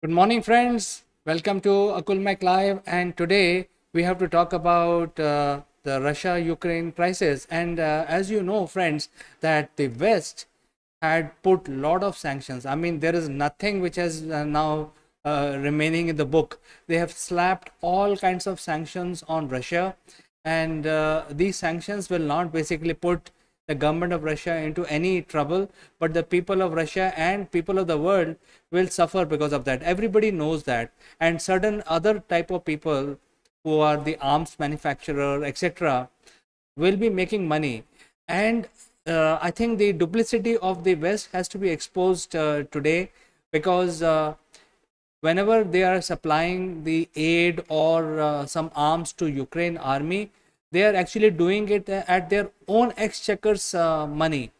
Good morning, friends. Welcome to Akulmach Live. And today we have to talk about the Russia-Ukraine crisis. And as you know, friends, that the West had put a lot of sanctions. I mean, there is nothing which has now remaining in the book. They have slapped all kinds of sanctions on Russia, and these sanctions will not basically put the government of Russia into any trouble, but the people of Russia and people of the world will suffer because of that. Everybody knows that, and certain other type of people who are the arms manufacturer, etc., will be making money. And I think the duplicity of the West has to be exposed today, because whenever they are supplying the aid or some arms to Ukraine army, they are actually doing it at their own exchequers money.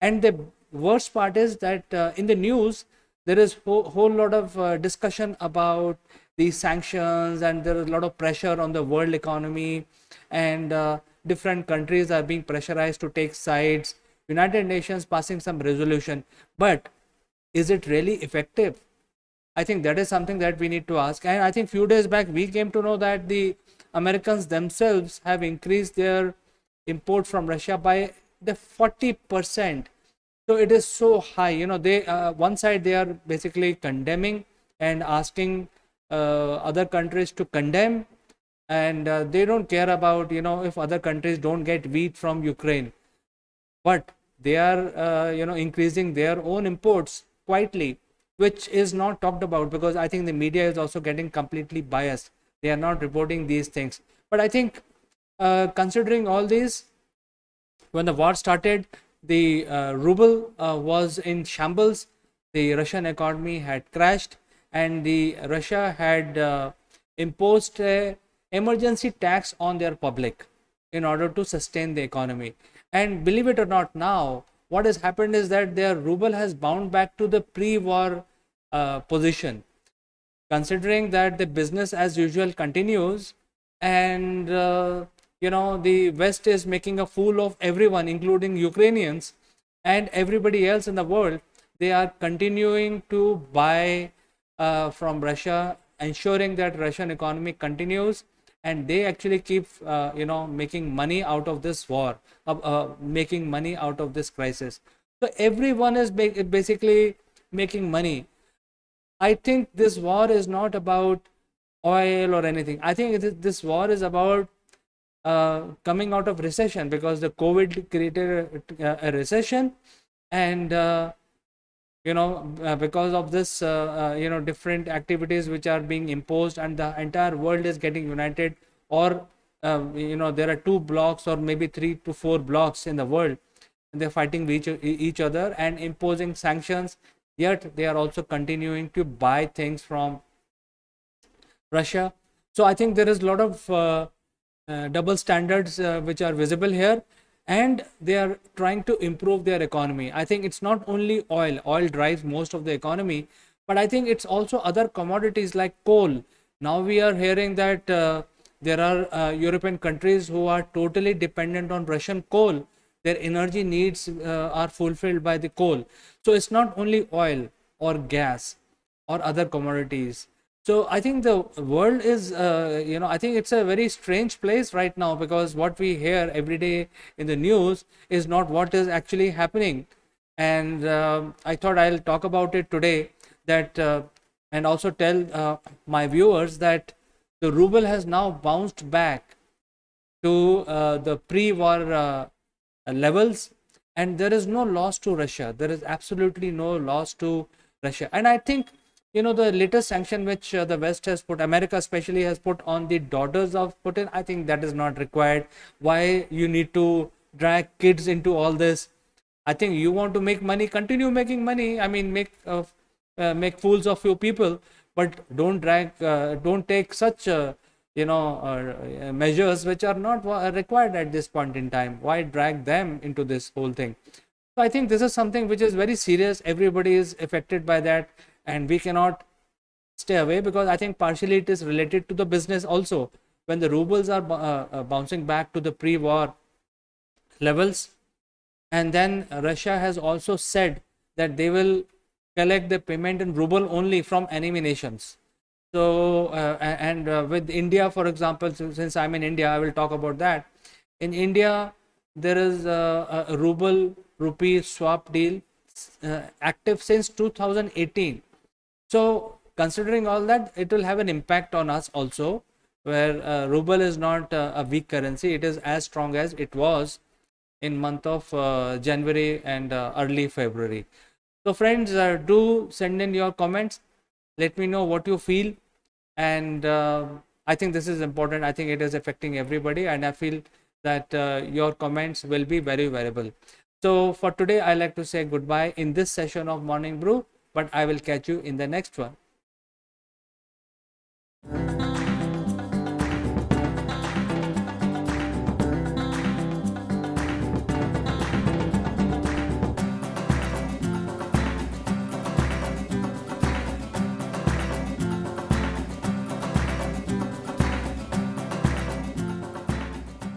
And the worst part is that in the news there is whole lot of discussion about these sanctions, and there is a lot of pressure on the world economy, and different countries are being pressurized to take sides. United Nations passing some resolution, but is it really effective? I think that is something that we need to ask. And I think few days back we came to know that the Americans themselves have increased their import from Russia by the 40%. So it is so high. They one side they are basically condemning and asking other countries to condemn, and they don't care about if other countries don't get wheat from Ukraine, but they are increasing their own imports quietly, which is not talked about, because I think the media is also getting completely biased. They are not reporting these things. But I think considering all these, when the war started, the ruble was in shambles, the Russian economy had crashed, and the Russia had imposed a emergency tax on their public in order to sustain the economy. And believe it or not, now what has happened is that their ruble has bound back to the pre-war position, considering that the business as usual continues, and the West is making a fool of everyone, including Ukrainians and everybody else in the world. They are continuing to buy from Russia, ensuring that Russian economy continues, and they actually keep making money out of this war, making money out of this crisis. So everyone is basically making money. I think this war is not about oil or anything. I think this war is about coming out of recession, because the COVID created a recession, and because of this different activities which are being imposed, and the entire world is getting united, or there are two blocks or maybe 3 to 4 blocks in the world, and they're fighting with each other and imposing sanctions, yet they are also continuing to buy things from Russia. So I think there is a lot of double standards which are visible here, and they are trying to improve their economy. I think it's not only oil. Oil drives most of the economy, but I think it's also other commodities like coal. Now we are hearing that there are European countries who are totally dependent on Russian coal. Their energy needs are fulfilled by the coal. So it's not only oil or gas or other commodities. So I think the world is, I think it's a very strange place right now, because what we hear every day in the news is not what is actually happening. And I thought I'll talk about it today, that and also tell my viewers that the ruble has now bounced back to the pre-war levels, and there is no loss to Russia. There is absolutely no loss to Russia. And I think the latest sanction which the West has put, America especially, has put on the daughters of Putin, I think that is not required. Why you need to drag kids into all this? I think you want to make money, continue making money. I mean, make fools of few people, but don't take such measures which are not required at this point in time. Why drag them into this whole thing? So I think this is something which is very serious. Everybody is affected by that, and we cannot stay away, because I think partially it is related to the business also. When the rubles are bouncing back to the pre-war levels, and then Russia has also said that they will collect the payment in ruble only from enemy nations. So, with India, for example, since I'm in India, I will talk about that. In India, there is a ruble rupee swap deal active since 2018. So, considering all that, it will have an impact on us also, where ruble is not a weak currency. It is as strong as it was in month of January and early February. So, friends, do send in your comments. Let me know what you feel, and I think this is important. I think it is affecting everybody, and I feel that your comments will be very valuable. So for today, I like to say goodbye in this session of Morning Brew, but I will catch you in the next one.